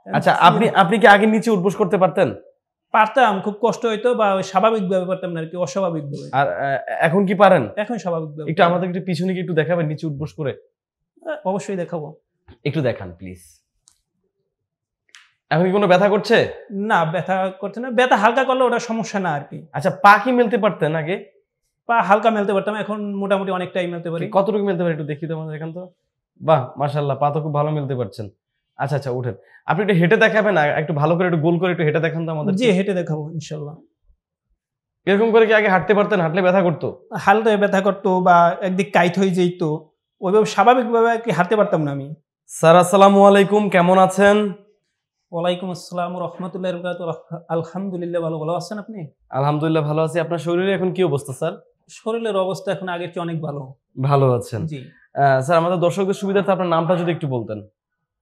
আচ্ছা, আপনি কি আগে নিচে উঠবোস করতে পারতেন? পারতাম, খুব কষ্ট হইতো বা স্বাভাবিকভাবে পারতাম না আর কি, অস্বাভাবিকভাবে। আর এখন কি পারেন? এখন স্বাভাবিকভাবে। একটু আমাদের একটু পিছনে কি একটু দেখাবেন নিচে উঠবোস করে? অবশ্যই দেখাবো। একটু দেখান প্লিজ। এখন কি কোনো ব্যথা করছে? না, ব্যথা করছে না। ব্যথা হালকা করলে ওটা সমস্যা না আর কি। আচ্ছা, পা কি মেলতে পারতেন আগে? পা হালকা মেলতে পারতাম, এখন মোটামুটি অনেকটাই মেলতে পারি। কতটুকু মেলতে পারি একটু দেখি তো আমাদের এখান তো। বাহ, মাশাআল্লাহ, পা তো খুব ভালো মেলতে পারছেন। আচ্ছা আচ্ছা, উঠেন। আপনি একটু হেঁটে দেখাবেন না, একটু ভালো করে একটু গোল করে একটু হেঁটে দেখান তো আমাদের। জি, হেঁটে দেখাবো ইনশাল্লাহ। এরকম করে কি আগে হাঁটতে পারতেন? হাঁটলে ব্যথা করতো? হালকা ব্যথা করতো বা একদিক কাইট হয়ে যেত, ওইভাবে স্বাভাবিকভাবে আর কি হাঁটতে পারতাম না আমি। স্যার আসসালামু আলাইকুম, কেমন আছেন? ওয়ালাইকুম আসসালাম রাহমাতুল্লাহি ওয়া বারাকাতুহু। আলহামদুলিল্লাহ, ভালো আছেন আপনি? আলহামদুলিল্লাহ ভালো আছি। আপনার শরীরে এখন কি অবস্থা স্যার? শরীরের অবস্থা এখন আগের চেয়ে অনেক ভালো। ভালো আছেন? জি। স্যার, আমাদের দর্শকদের সুবিধার্থে আপনার নামটা যদি একটু বলতেন।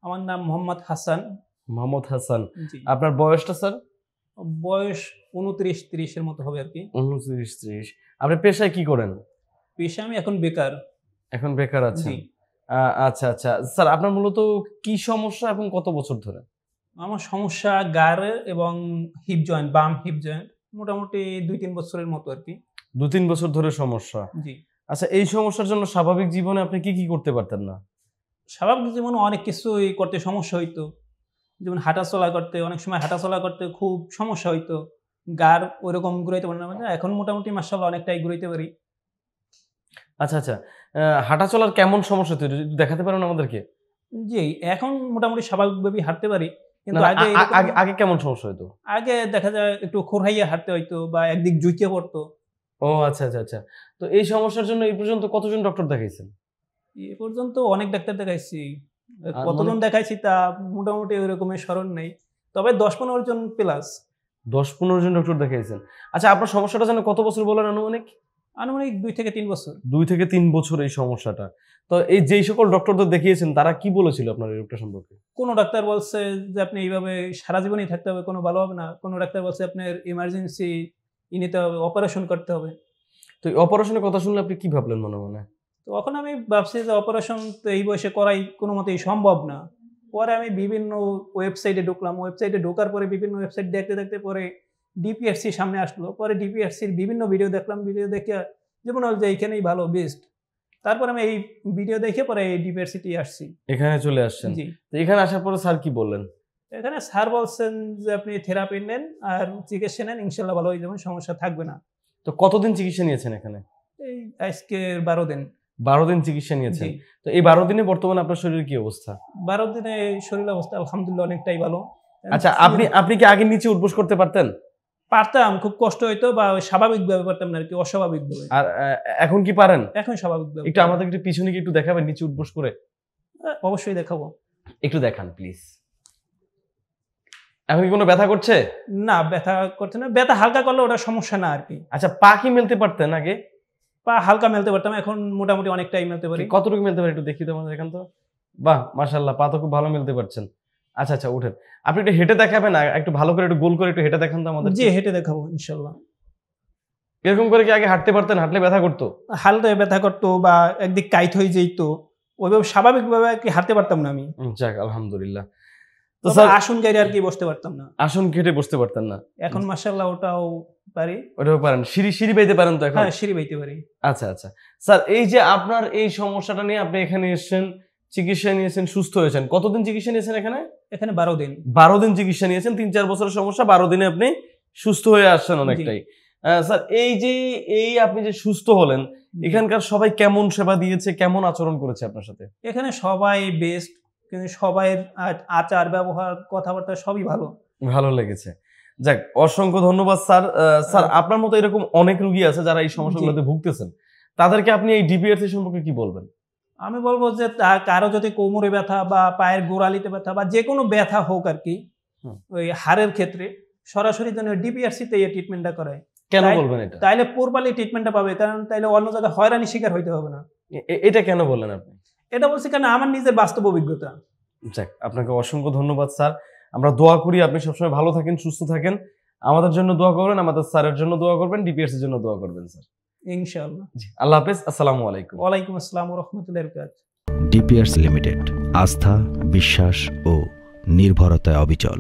আমার নাম মোহাম্মদ হাসান। মোহাম্মদ হাসান। জি। আপনার বয়সটা স্যার? বয়স 29-30 এর মতো হবে আর কি। 29-30। আপনি পেশায় কি করেন? পেশা আমি এখন বেকার। এখন বেকার আছেন? জি। আচ্ছা আচ্ছা স্যার, আপনার মূলত কি সমস্যা এবং কত বছর ধরে? আমার সমস্যা গাড়ে এবং হিপ জয়েন্ট, বাম হিপ জয়েন্ট। মোটামুটি 2-3 বছরের মতো আর কি। 2-3 বছর ধরে সমস্যা। জি। আচ্ছা, এই সমস্যার জন্য স্বাভাবিক জীবনে আপনি কি করতে পারতেন না? স্বাভাবিক জীবনে অনেক কিছুই করতে সমস্যা হইতো। যেমন হাঁটাচলা করতে, অনেক সময় হাঁটাচলা করতে খুব সমস্যা হইতো। গাড় ওইরকম ঘুরাইতে পারি না। এখন মোটামুটি মাশাআল্লাহ অনেকটাই ঘুরাইতে পারি। আচ্ছা আচ্ছা, হাঁটা চলার কেমন সমস্যা হতো একটু দেখাতে পারেন আমাদেরকে? জি, এখন মোটামুটি স্বাভাবিকভাবেই হাঁটতে পারি। কিন্তু না, আগে এরকম আগে কেমন সমস্যা হতো? আগে দেখা যায় একটু খোঁড়াইয়া হাঁটতে হইতো বা একদিক ঝুঁকে পড়তো। ও আচ্ছা আচ্ছা আচ্ছা। তো এই সমস্যার জন্য এই পর্যন্ত কতজন ডক্টর দেখাইছেন? এ পর্যন্ত অনেক ডাক্তার দেখাইছি। আর কতজন দেখাইছি তা মোটামুটি ওইরকমের স্মরণ নেই। তবে ১০-১৫ জন প্লাস। ১০-১৫ জন ডক্টর দেখাইছেন। আচ্ছা, আপনার সমস্যাটা যেন কত বছর বলেন আনুমানিক? আনুমানিক ২ থেকে ৩ বছর। ২ থেকে ৩ বছর এই সমস্যাটা। তো এই যেই সকল ডক্টরদের দেখিয়েছেন তারা কি বলেছিল আপনার এই রোগটা সম্পর্কে? কোনো ডাক্তার বলছে যে আপনি এইভাবে সারা জীবনই থাকতে হবে, কোনো ভালো হবে না। কোনো ডাক্তার বলছে আপনার ইমার্জেন্সি নিতে হবে, অপারেশন করতে হবে। তো এই অপারেশনের কথা শুনলে আপনি কি ভাবলেন মনে মনে? তো তখন আমি ভাবছি যে অপারেশন তো এই বয়সে করাই কোনোমতেই সম্ভব না। পরে আমি বিভিন্ন ওয়েবসাইটে ঢুকলাম। ওয়েবসাইটে ঢোকার পরে বিভিন্ন ওয়েবসাইট দেখতে পরে ডিপিআরসি সামনে আসলো। পরে ডিপিআরসির বিভিন্ন ভিডিও দেখলাম। ভিডিও দেখে যে মনে হল যে এইখানেই ভালো, বেস্ট। তারপরে আমি এই ভিডিও দেখে পরে এই ডিপিআরসিতেই আসছি। এখানে চলে আসছেন। জি। তো এখানে আসার পরে স্যার কি বললেন? এখানে স্যার বলছেন যে আপনি থেরাপি নেন আর চিকিৎসা নেন, ইনশাআল্লাহ ভালো হয়ে যাবেন, সমস্যা থাকবে না। তো কতদিন চিকিৎসা নিয়েছেন এখানে? এই আজকে ১২ দিন। ১২ দিন চিকিৎসা নিয়েছেন। জি। তো এই ১২ দিনে বর্তমানে আপনার শরীরের কি অবস্থা? ১২ দিনে শরীরের অবস্থা আলহামদুলিল্লাহ অনেকটাই ভালো। আচ্ছা, আপনি কি আগে নিচে উঠবোস করতে পারতেন? পারতাম, খুব কষ্ট হইতো বা স্বাভাবিকভাবে পারতাম না আরকি, অস্বাভাবিকভাবে। আর এখন কি পারেন? এখন স্বাভাবিকভাবে। একটু আমাদের একটু পিছনে কি একটু দেখাবেন নিচে উঠবোস করে? অবশ্যই দেখাবো। একটু দেখান প্লিজ। এখন কি কোনো ব্যথা করছে? না, ব্যথা করছে না। ব্যথা হালকা করলে ওটা সমস্যা না আরকি। আচ্ছা, পা কি মেলতে পারতেন আগে? পা হালকা মেলতে পারতাম, এখন মোটামুটি অনেকটাই মেলতে পারি। কতটুকু মেলতে পারেন একটু দেখি তো আমাদের এখান তো। বাহ, মাশাআল্লাহ, পা তো খুব ভালো মেলতে পারছেন। আচ্ছা আচ্ছা, উঠেন। আপনি একটু হেঁটে দেখাবেন না, একটু ভালো করে একটু গোল করে একটু হেঁটে দেখান তো আমাদের। জি, হেঁটে দেখাবো ইনশাআল্লাহ। এরকম করে কি আগে হাঁটতে পারতেন? হাঁটলে ব্যথা করতো? হালকা ব্যথা করতো বা একদিক কাইট হয়ে যেত। ওইভাবে স্বাভাবিকভাবে আরকি হাঁটতে পারতাম না আমি। যাক আলহামদুলিল্লাহ। তো তবে স্যার, আসন গাইড়ে আরকি বসতে পারতাম না। আসন কেটে বসতে পারতেন না? এখন মাশাআল্লাহ ওটাও পারি। ওটাও পারেন। সিঁড়ি বাইতে পারেন তো এখন? হ্যাঁ, সিঁড়ি বাইতে পারি। আচ্ছা আচ্ছা স্যার, এই যে আপনার এই সমস্যাটা নিয়ে আপনি এখানে এসেছেন, চিকিৎসা নিয়েছেন, সুস্থ হয়েছেন। কতদিন চিকিৎসা নিয়েছেন এখানে? এখানে ১২ দিন। ১২ দিন চিকিৎসা নিয়েছেন। ৩-৪ বছরের সমস্যা, ১২ দিনে আপনি সুস্থ হয়ে আসছেন অনেকটাই। স্যার, এই আপনি যে সুস্থ হলেন, এখানকার সবাই কেমন সেবা দিয়েছে, কেমন আচরণ করেছে আপনার সাথে? এখানে সবাই বেস্ট, কিন্তু সবাইয়ের আচার ব্যবহার কথাবার্তা সবই ভালো। ভালো লেগেছে। যাক, অসংখ্য ধন্যবাদ স্যার। স্যার, আপনার মতো এরকম অনেক রোগী আছে যারা এই সমস্যাগুলোতে ভুগতেছেন। তাদেরকে আপনি এই ডিপিআরসি সম্পর্কে কি বলবেন? আমি বলবো যে কারো যদি কোমরে ব্যথা বা পায়ের গোড়ালিতে ব্যথা বা যে কোনো ব্যথা হোক আর কি, ওই হাড়ের ক্ষেত্রে সরাসরি যেন ডিপিআরসিতে এই ট্রিটমেন্টটা করায়। কেন বলবেন এটা? তাইলে প্রপারলি ট্রিটমেন্টটা পাবে, কারণ তাইলে অন্য জায়গায় হয়রানির শিকার হইতে হবে না। এটা কেন বললেন আপনি? এটা বলছি কারণ আমার নিজের বাস্তব অভিজ্ঞতা। যাক, আপনাকে অসংখ্য ধন্যবাদ স্যার। আমরা দোয়া করি আপনি সবসময় ভালো থাকেন, সুস্থ থাকেন। আমাদের জন্য দোয়া করবেন, আমাদের স্যারের জন্য দোয়া করবেন, ডিপিআরসির জন্য দোয়া করবেন স্যার। ইনশাআল্লাহ। জি, আল্লাহ হাফেজ। আসসালামু আলাইকুম। ওয়ালাইকুম আসসালাম ওয়া রাহমাতুল্লাহি ওয়া বারাকাতুহু। ডিপিআরসি লিমিটেড, আস্থা, বিশ্বাস ও নির্ভরতায় অবিচল।